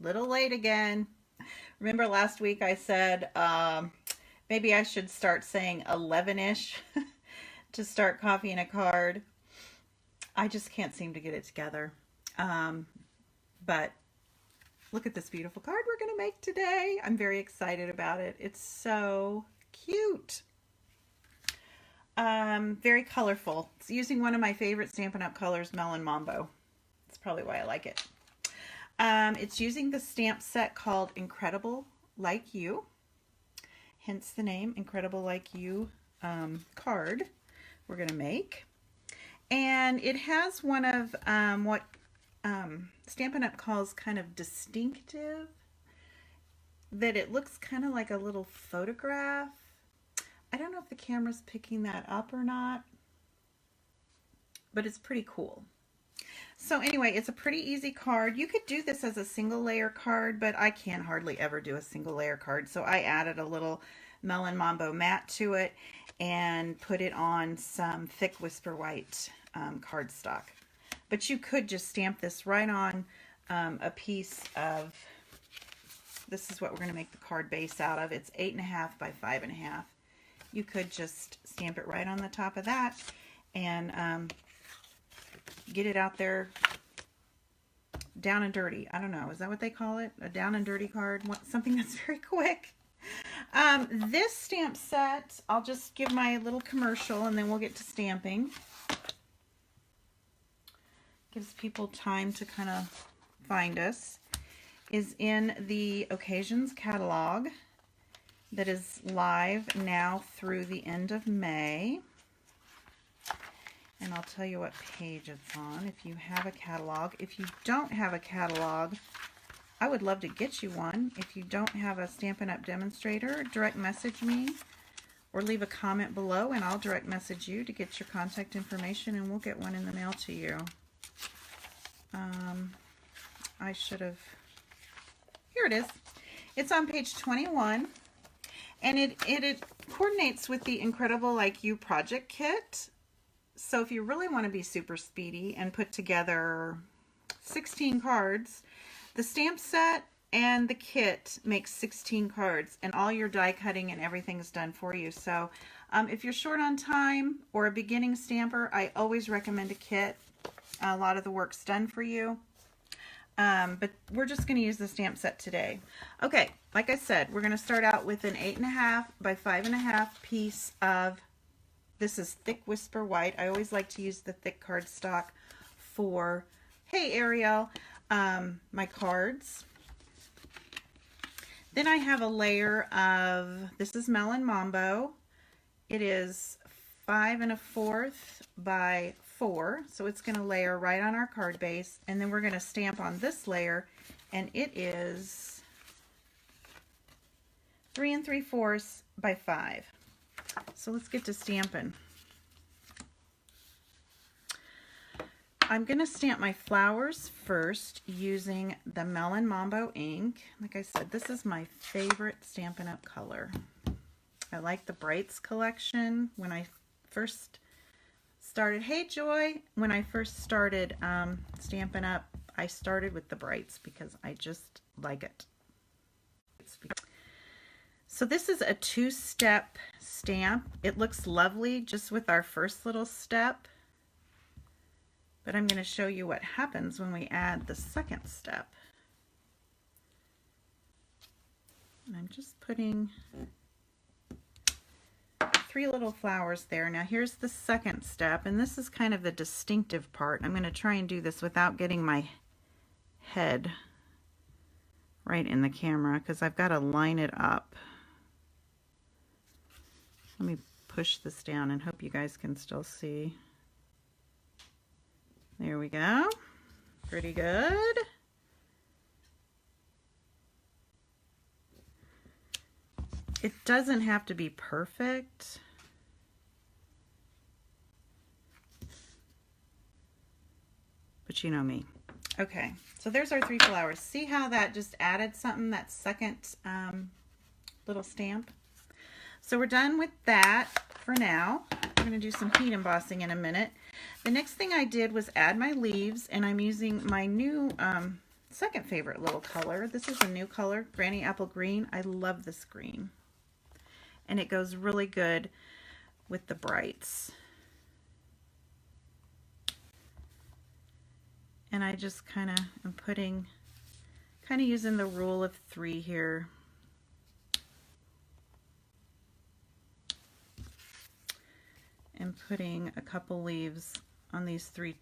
Little late again. Remember last week I said maybe I should start saying 11-ish to start copying a card. I just can't seem to get it together. But look at this beautiful card we're going to make today. I'm very excited about it. It's so cute. Very colorful. It's using one of my favorite Stampin' Up colors, Melon Mambo. That's probably why I like it. It's using the stamp set called Incredible Like You, hence the name Incredible Like You card we're going to make. And it has one of what Stampin' Up calls kind of distinctive, that it looks kind of like a little photograph. I don't know if the camera's picking that up or not, but it's pretty cool. So anyway, it's a pretty easy card. You could do this as a single layer card, but I can hardly ever do a single layer card. So I added a little Melon Mambo mat to it and put it on some thick Whisper White cardstock. But you could just stamp this right on a piece of, this is what we're going to make the card base out of. It's 8.5 by 5.5. You could just stamp it right on the top of that and get it out there down and dirty. I don't know. Is that what they call it? A down and dirty card? Something that's very quick. This stamp set, I'll just give my little commercial and then we'll get to stamping. Gives people time to kind of find us. Is in the Occasions catalog that is live now through the end of May. And I'll tell you what page it's on if you have a catalog. If you don't have a catalog, I would love to get you one. If you don't have a Stampin' Up! Demonstrator, direct message me or leave a comment below and I'll direct message you to get your contact information and we'll get one in the mail to you. I should have, here it is. It's on page 21 and it coordinates with the Incredible Like You project kit. So if you really want to be super speedy and put together 16 cards, the stamp set and the kit makes 16 cards and all your die cutting and everything is done for you. So if you're short on time or a beginning stamper, I always recommend a kit. A lot of the work's done for you. But we're just going to use the stamp set today. Okay, like I said, we're going to start out with an 8.5 by 5.5 piece of, this is thick Whisper White. I always like to use the thick cardstock for, hey Ariel, my cards. Then I have a layer of, this is Melon Mambo. It is 5 1/4 by 4, so it's going to layer right on our card base, and then we're going to stamp on this layer, and it is 3 3/4 by 5. So let's get to stamping. I'm going to stamp my flowers first using the Melon Mambo ink. Like I said, this is my favorite Stampin' Up! Color. I like the Brights collection. When I first started, hey Joy, when I first started Stampin' Up, I started with the Brights because I just like it. So this is a 2-step stamp. It looks lovely just with our first little step, but I'm going to show you what happens when we add the second step. And I'm just putting 3 little flowers there. Now here's the second step, and this is kind of the distinctive part. I'm going to try and do this without getting my head right in the camera because I've got to line it up. Let me push this down and hope you guys can still see. There we go. Pretty good. It doesn't have to be perfect. But you know me. Okay, so there's our 3 flowers. See how that just added something, that second little stamp? So we're done with that for now. We're going to do some heat embossing in a minute. The next thing I did was add my leaves, and I'm using my new second favorite little color. This is a new color, Granny Apple Green. I love this green. And it goes really good with the brights. And I just kind of am kind of using the rule of 3 here. And putting a couple leaves on these 3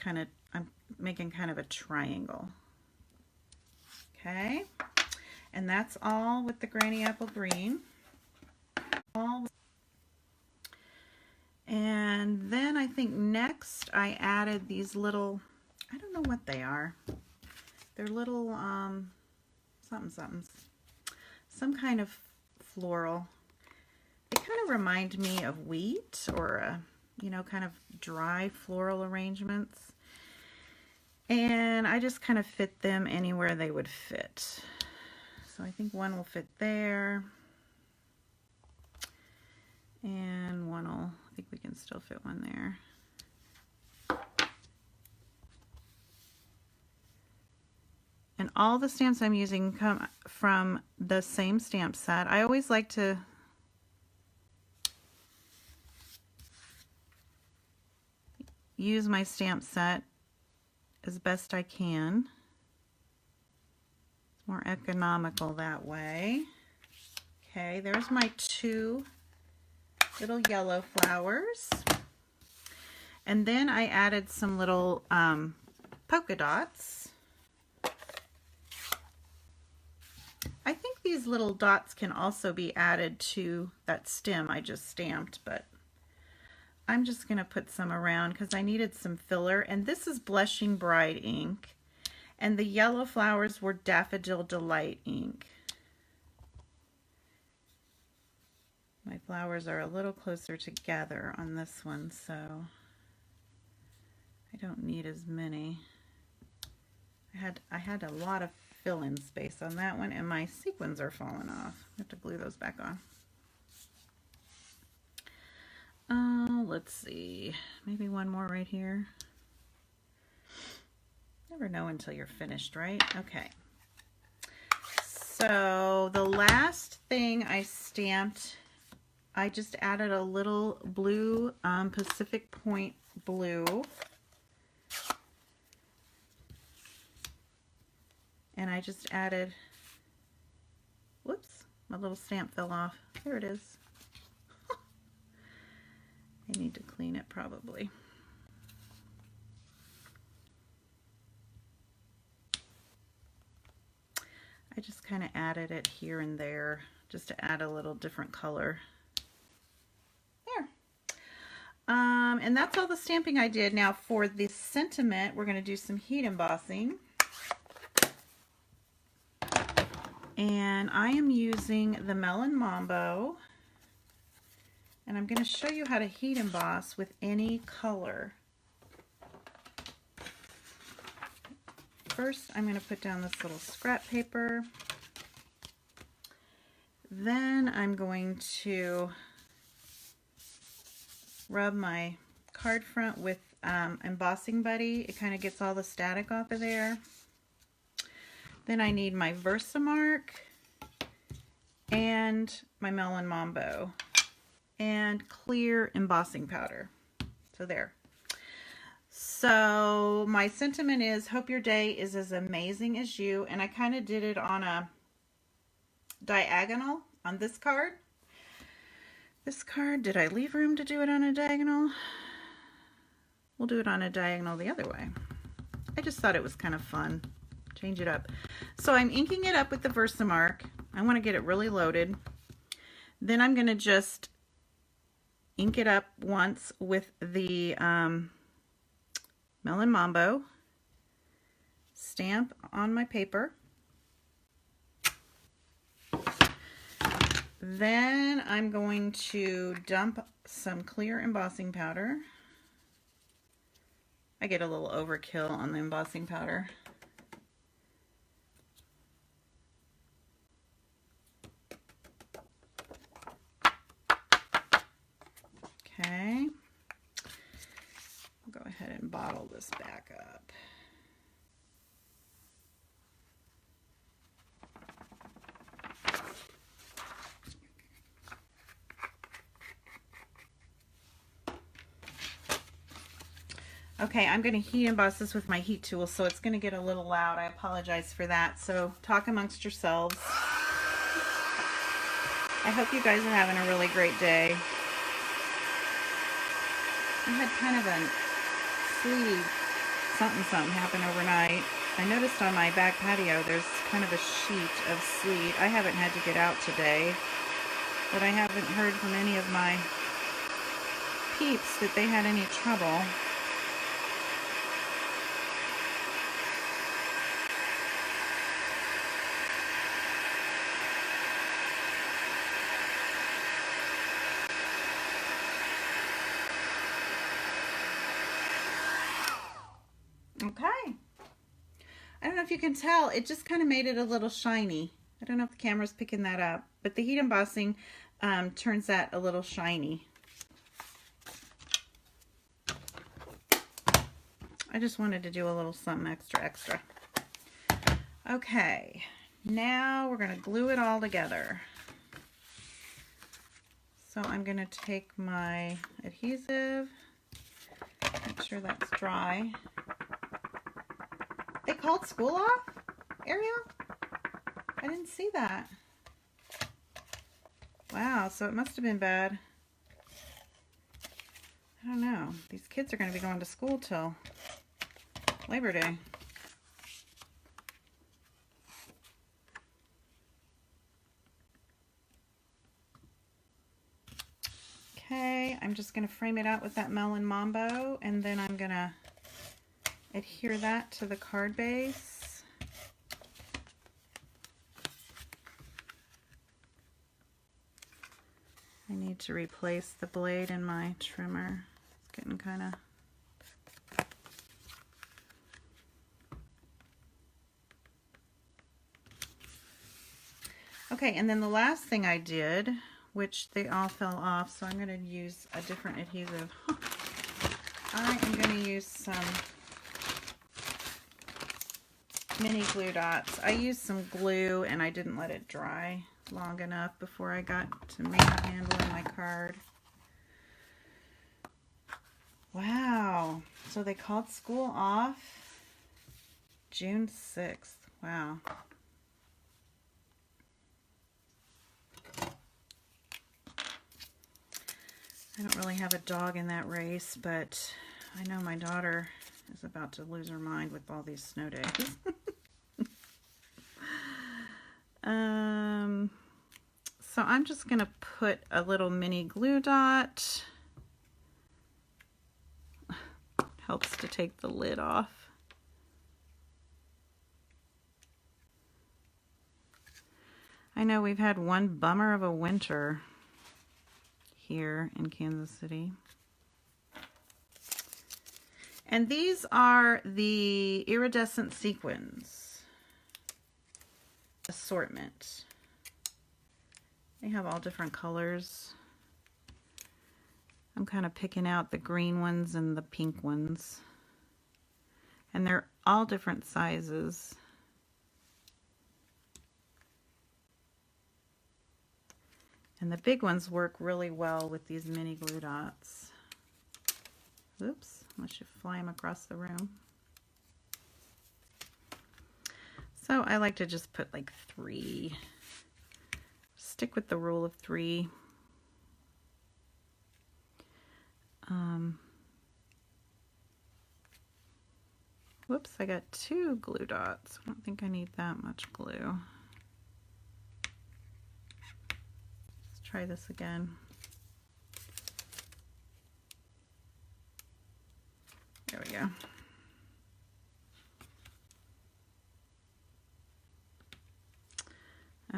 I'm making kind of a triangle. Okay, and that's all with the Granny Apple Green. And then I think next I added these little, I don't know what they are. They're little somethings. Some kind of floral. They kind of remind me of wheat or you know, kind of dry floral arrangements. And I just kind of fit them anywhere they would fit. So I think one will fit there. And one will, I think we can still fit one there. And all the stamps I'm using come from the same stamp set. I always like to use my stamp set as best I can. It's more economical that way. Okay, there's my 2 little yellow flowers. And then I added some little polka dots. I think these little dots can also be added to that stem I just stamped, but I'm just going to put some around because I needed some filler. And this is Blushing Bride ink. And the yellow flowers were Daffodil Delight ink. My flowers are a little closer together on this one, so I don't need as many. I had a lot of fill-in space on that one, and my sequins are falling off. I have to glue those back on. Let's see, maybe one more right here. Never know until you're finished, right? Okay. So the last thing I stamped, I just added a little blue, Pacific Point blue. And I just added, whoops, my little stamp fell off. There it is. I need to clean it probably. I just kind of added it here and there just to add a little different color. There. And that's all the stamping I did. Now for the sentiment, we're going to do some heat embossing. And I am using the Melon Mambo. And I'm going to show you how to heat emboss with any color. First, I'm going to put down this little scrap paper. Then I'm going to rub my card front with Embossing Buddy. It kind of gets all the static off of there. Then I need my Versamark and my Melon Mambo and clear embossing powder. So there. So my sentiment is, hope your day is as amazing as you. And I kind of did it on a diagonal on this card. This card, did I leave room to do it on a diagonal? We'll do it on a diagonal the other way. I just thought it was kind of fun. Change it up. So I'm inking it up with the Versamark. I want to get it really loaded. Then I'm going to just ink it up once with the Melon Mambo. Stamp on my paper. Then I'm going to dump some clear embossing powder. I get a little overkill on the embossing powder. Okay, I'll go ahead and bottle this back up. Okay, I'm going to heat emboss this with my heat tool, so it's going to get a little loud. I apologize for that. So talk amongst yourselves. I hope you guys are having a really great day. We had kind of a sleety something happen overnight. I noticed on my back patio there's kind of a sheet of sleet. I haven't had to get out today, but I haven't heard from any of my peeps that they had any trouble. Okay. I don't know if you can tell, it just kind of made it a little shiny. I don't know if the camera's picking that up, but the heat embossing turns that a little shiny. I just wanted to do a little something extra. Okay, now we're going to glue it all together. So I'm going to take my adhesive, make sure that's dry. They called school off, Ariel? I didn't see that. Wow, so it must have been bad. I don't know. These kids are going to be going to school till Labor Day. Okay, I'm just going to frame it out with that melon mambo, and then I'm going to adhere that to the card base. I need to replace the blade in my trimmer. It's getting kind of... Okay, and then the last thing I did, which they all fell off, so I'm going to use a different adhesive. I am going to use some mini glue dots. I used some glue and I didn't let it dry long enough before I got to manhandling my card. Wow. So they called school off June 6th. Wow. I don't really have a dog in that race, but I know my daughter is about to lose her mind with all these snow days. So I'm just going to put a little mini glue dot. Helps to take the lid off. I know we've had one bummer of a winter here in Kansas City. And these are the iridescent sequins assortment. They have all different colors. I'm kind of picking out the green ones and the pink ones. And they're all different sizes. And the big ones work really well with these mini glue dots. Oops, unless you fly them across the room. So I like to just put like 3. Stick with the rule of 3. Whoops, I got 2 glue dots. I don't think I need that much glue. Let's try this again. There we go.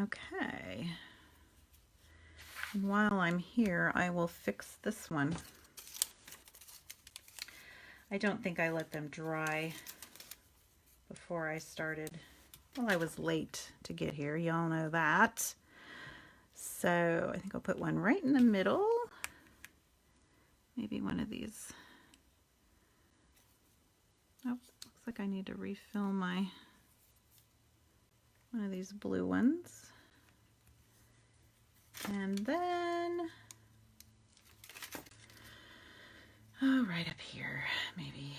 Okay. And while I'm here, I will fix this one. I don't think I let them dry before I started. Well, I was late to get here. Y'all know that. So I think I'll put one right in the middle. Maybe one of these. Oh, looks like I need to refill my one of these blue ones. And then, oh, right up here, maybe.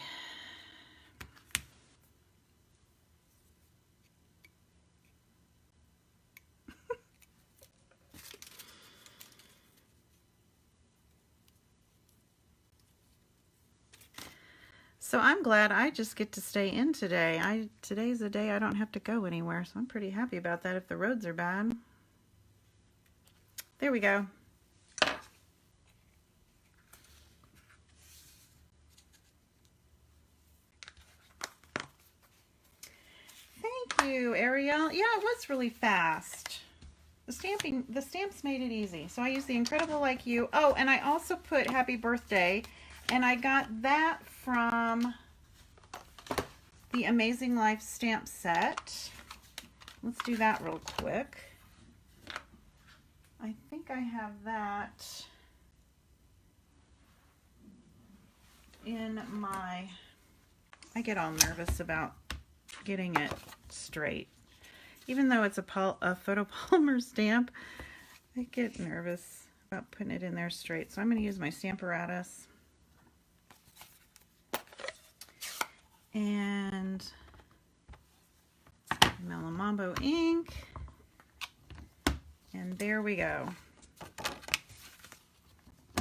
So I'm glad I just get to stay in today. Today's a day I don't have to go anywhere, so I'm pretty happy about that if the roads are bad. There we go. Thank you, Ariel. Yeah, it was really fast. The stamps made it easy. So I used the Incredible Like You. Oh, and I also put Happy Birthday, and I got that from the Amazing Life stamp set. Let's do that real quick. I think I have that in my... I get all nervous about getting it straight. Even though it's a photopolymer stamp, I get nervous about putting it in there straight. So I'm going to use my Stamparatus. And Melamambo ink. And there we go.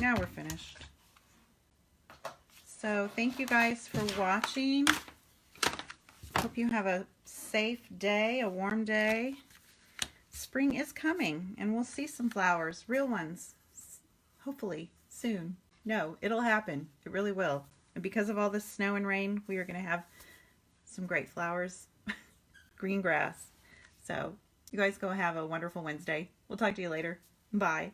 Now we're finished. So thank you guys for watching. Hope you have a safe day, a warm day. Spring is coming and we'll see some flowers, real ones, hopefully soon. No, it'll happen. It really will. And because of all this snow and rain, we are going to have some great flowers, green grass. So you guys go have a wonderful Wednesday. We'll talk to you later. Bye.